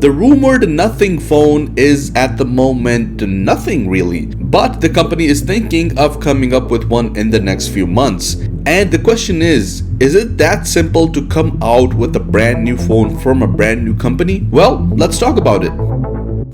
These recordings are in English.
The rumored nothing phone is at the moment nothing really, but the company is thinking of coming up with one in the next few months. And the question is it that simple to come out with a brand new phone from a brand new company? Well, let's talk about it.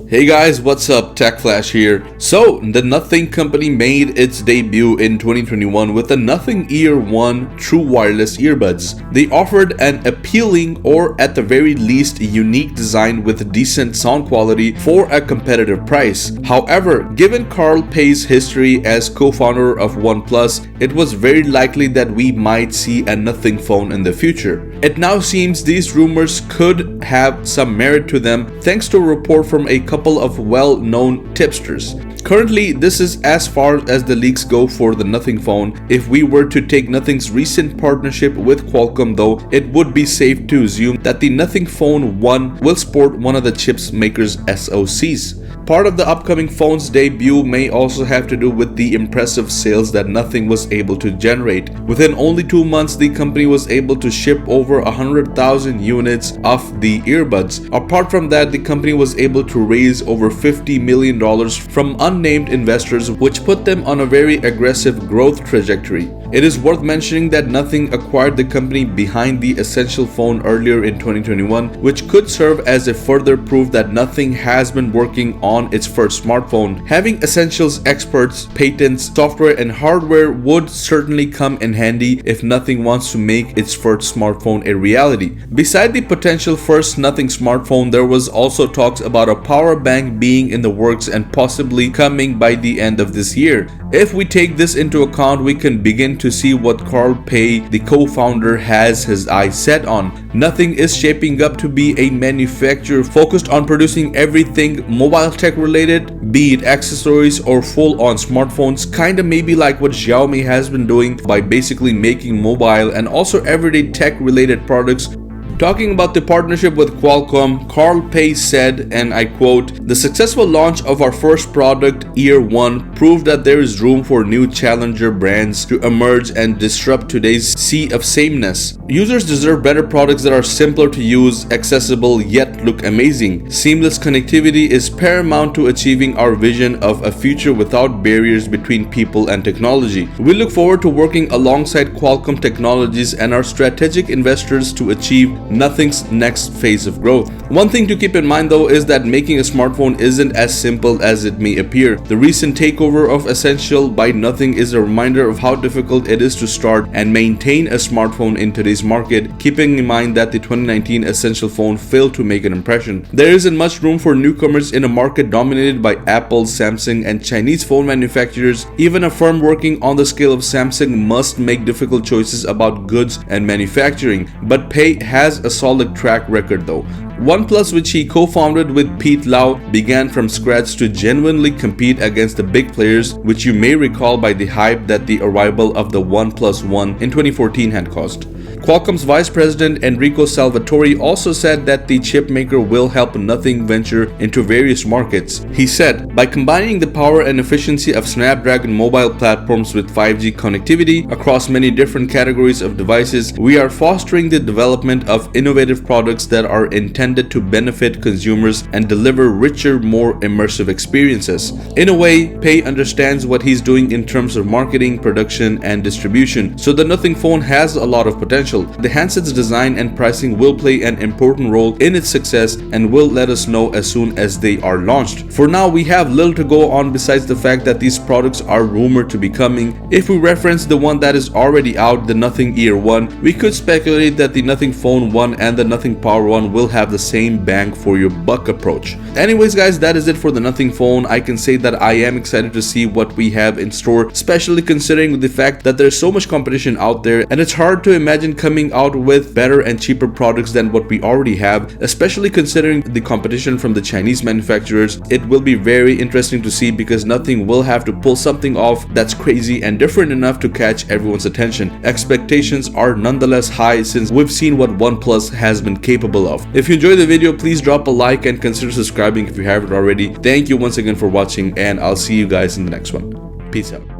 Hey guys, what's up? Tech Flash here. So, the Nothing company made its debut in 2021 with the Nothing Ear 1 true wireless earbuds. They offered an appealing, or at the very least unique design with decent sound quality for a competitive price. However, given Carl Pei's history as co-founder of OnePlus, it was very likely that we might see a Nothing phone in the future. It now seems these rumors could have some merit to them thanks to a report from a couple of well-known tipsters. Currently, this is as far as the leaks go for the Nothing phone. If we were to take Nothing's recent partnership with Qualcomm though, it would be safe to assume that the Nothing Phone 1 will sport one of the chip maker's SoCs. Part of the upcoming phone's debut may also have to do with the impressive sales that Nothing was able to generate. Within only 2 months, the company was able to ship over 100,000 units of the earbuds. Apart from that, the company was able to raise over $50 million from unnamed investors, which put them on a very aggressive growth trajectory. It is worth mentioning that Nothing acquired the company behind the Essential phone earlier in 2021, which could serve as a further proof that Nothing has been working on its first smartphone. Having Essential's experts, patents, software and hardware would certainly come in handy if Nothing wants to make its first smartphone a reality. Beside the potential first Nothing smartphone, there was also talks about a power bank being in the works and possibly coming by the end of this year. If we take this into account, we can begin to see what Carl Pei, the co-founder, has his eyes set on. Nothing is shaping up to be a manufacturer focused on producing everything mobile tech related, be it accessories or full-on smartphones, kinda maybe like what Xiaomi has been doing by basically making mobile and also everyday tech related products. Talking about the partnership with Qualcomm, Carl Pei said, and I quote, "The successful launch of our first product, Ear 1, proved that there is room for new challenger brands to emerge and disrupt today's sea of sameness. Users deserve better products that are simpler to use, accessible, yet look amazing. Seamless connectivity is paramount to achieving our vision of a future without barriers between people and technology. We look forward to working alongside Qualcomm Technologies and our strategic investors to achieve Nothing's next phase of growth." One thing to keep in mind though is that making a smartphone isn't as simple as it may appear. The recent takeover of Essential by Nothing is a reminder of how difficult it is to start and maintain a smartphone in today's market, keeping in mind that the 2019 Essential phone failed to make an impression. There isn't much room for newcomers in a market dominated by Apple, Samsung and Chinese phone manufacturers. Even a firm working on the scale of Samsung must make difficult choices about goods and manufacturing, but Pei has a solid track record though. OnePlus, which he co-founded with Pete Lau, began from scratch to genuinely compete against the big players, which you may recall by the hype that the arrival of the OnePlus 1 in 2014 had caused. Qualcomm's Vice President Enrico Salvatore also said that the chipmaker will help Nothing venture into various markets. He said, "By combining the power and efficiency of Snapdragon mobile platforms with 5G connectivity across many different categories of devices, we are fostering the development of innovative products that are intended to benefit consumers and deliver richer, more immersive experiences." In a way, Pei understands what he's doing in terms of marketing, production, and distribution, so the Nothing phone has a lot of potential. The handset's design and pricing will play an important role in its success and will let us know as soon as they are launched. For now, we have little to go on besides the fact that these products are rumored to be coming. If we reference the one that is already out, the Nothing Ear 1, we could speculate that the Nothing Phone 1 and the Nothing Power 1 will have the same bang for your buck approach. Anyways guys, that is it for the Nothing phone. I can say that I am excited to see what we have in store, especially considering the fact that there's so much competition out there and it's hard to imagine coming out with better and cheaper products than what we already have, especially considering the competition from the Chinese manufacturers. It will be very interesting to see because Nothing will have to pull something off that's crazy and different enough to catch everyone's attention. Expectations are nonetheless high since we've seen what OnePlus has been capable of. If you enjoyed the video, please drop a like and consider subscribing if you haven't already. Thank you once again for watching and I'll see you guys in the next one. Peace out.